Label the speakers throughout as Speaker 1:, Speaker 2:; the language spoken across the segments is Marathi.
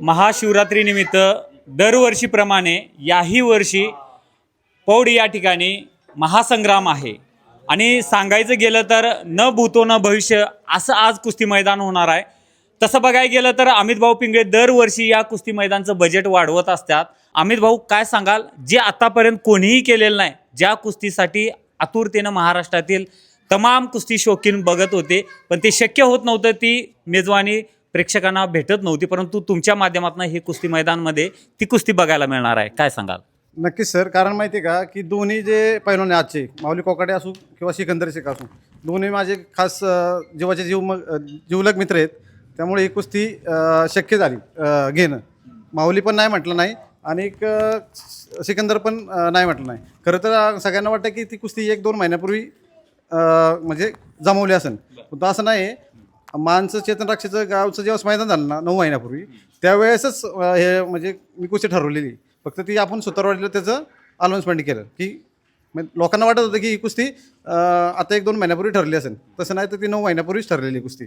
Speaker 1: महाशिवरात्रीनिमित्त दरवर्षीप्रमाणे याही वर्षी पौड या ठिकाणी महासंग्राम आहे आणि सांगायचं गेलं तर न भूतो न भविष्य असं आज कुस्ती मैदान होणार आहे। तसं बघायला गेलं तर अमित भाऊ पिंगळे दरवर्षी या कुस्ती मैदानाचं बजेट वाढवत असतात। अमित भाऊ काय सांगाल, जे आतापर्यंत कोणीही केलेलं नाही, ज्या कुस्तीसाठी आतुरतेनं महाराष्ट्रातील तमाम कुस्ती शौकीन बघत होते पण ते शक्य होत नव्हतं, ती मेजवानी प्रेक्षकांना भेटत नव्हती, परंतु तुमच्या माध्यमातून हे कुस्ती मैदानमध्ये ती कुस्ती बघायला मिळणार आहे, काय सांगाल?
Speaker 2: नक्कीच सर, कारण माहिती आहे का की दोन्ही जे पैलवान आजचे माऊली कोकाटे असू किंवा सिकंदर शेख असू, दोन्ही माझे खास जीवाचे जीवलग मित्र आहेत। त्यामुळे ही कुस्ती शक्य झाली घेणं। माऊली पण नाही म्हटलं नाही आणि सिकंदर पण नाही म्हटलं नाही। खरं तर सगळ्यांना वाटतं की ती कुस्ती 1-2 महिन्यापूर्वी म्हणजे जमवली असेल, पण असं नाही आहे। मानचं चेतन राक्षचं गावचं जेव्हा मैदान झालं ना 9 महिन्यापूर्वी, त्यावेळेसच हे म्हणजे मी कुस्ती ठरवलेली, फक्त ती आपण सुतारवाडीला त्याचं अनाउन्समेंट केलं की लोकांना वाटत होतं की ही कुस्ती आता 1-2 महिन्यापूर्वी ठरली असेल, तसं नाही तर ती 9 महिन्यापूर्वीच ठरलेली कुस्ती।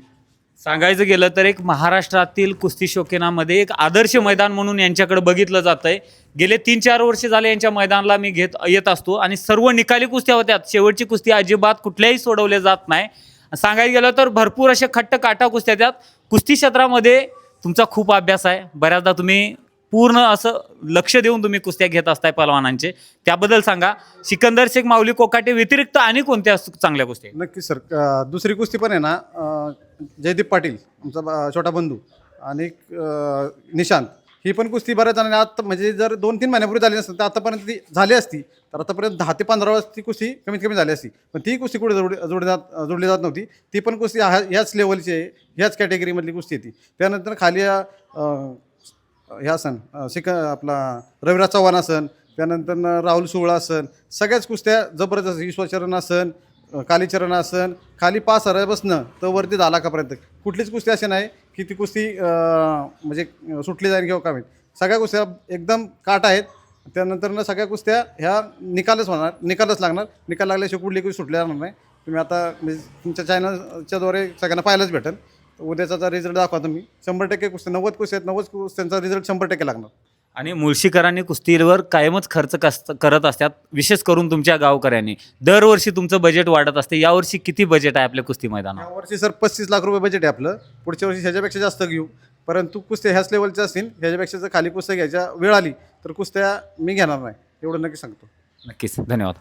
Speaker 1: सांगायचं गेलं तर एक महाराष्ट्रातील कुस्ती शौकीनामध्ये एक आदर्श मैदान म्हणून यांच्याकडे बघितलं जातं आहे। गेले 3-4 वर्ष झाले यांच्या मैदानाला मी येत असतो आणि सर्व निकाली कुस्त्या होत्या, शेवटची कुस्ती अजिबात कुठल्याही सोडवले जात नाही। सांगायला गेलं तर भरपूर असे खट्ट काटा कुस्त्या त्यात। कुस्ती क्षेत्रामध्ये तुमचा खूप अभ्यास आहे, बऱ्याचदा तुम्ही पूर्ण असं लक्ष देऊन तुम्ही कुस्त्या घेत असताय पहलवानांचे, त्याबद्दल सांगा। सिकंदर शेख माऊली कोकाटे व्यतिरिक्त आणि कोणत्या चांगल्या कुस्त्या?
Speaker 2: नक्की सर, दुसरी कुस्ती पण आहे ना, जयदीप पाटील आमचा छोटा बंधू आणि निशांत, ही पण कुस्ती बऱ्याच जणांनी आता म्हणजे जर 2-3 महिन्यापूर्वी झाली नसती तर आतापर्यंत ती झाली असती, तर आतापर्यंत 10 ते 15 वेळा ती कुस्ती कमीत कमी झाली असती, पण ती कुस्ती कुठे जोडली जात नव्हती। ती पण कुस्ती ह्याच लेवलची आहे, ह्याच कॅटेगरीमधली कुस्ती आहे ती। त्यानंतर खाली ह्या आपला रविराज चव्हाण असन, त्यानंतर राहुल सुवळा असन, सगळ्याच कुस्त्या जबरदस्त। ईश्वरचरण असन, कालीचरण असन, खाली 5 हरं बसणं तर वरती 10 लाखापर्यंत कुठलीच कुस्ती अशी नाही की ती कुस्ती म्हणजे सुटली जाईल किंवा काय। सगळ्या कुस्त्या एकदम काट आहेत। त्यानंतर सगळ्या कुस्त्या ह्या निकालच होणार, निकालच लागणार। निकाल लागल्याशिवाय कुठली कुस्ती सुटली जाणार नाही। तुम्ही आता म्हणजे तुमच्या चॅनलच्याद्वारे सगळ्यांना पाहायलाच भेटेल। उद्याचा रिझल्ट दाखवा तुम्ही, 100% कुस्त्या 90 कुस्त्या आहेत, 90 कुस्त्यांचा रिझल्ट 100% लागणार।
Speaker 1: आणि मुळशीकरांनी कुस्तीवर कायमच खर्च करत असतात, विशेष करून तुमच्या गावकऱ्यांनी दरवर्षी तुमचं बजेट वाढत असते। यावर्षी किती बजेट आहे आपल्या कुस्ती मैदानात?
Speaker 2: यावर्षी सर 35 लाख रुपये बजेट आहे आपलं। पुढच्या वर्षी ह्याच्यापेक्षा जास्त घेऊ, परंतु कुस्त्या ह्याच लेवलच्या असतील, ह्याच्यापेक्षा जर खाली कुस्त्या घ्यायच्या वेळ आली तर कुस्त्या मी घेणार नाही, एवढं नक्की सांगतो।
Speaker 1: नक्कीच, धन्यवाद।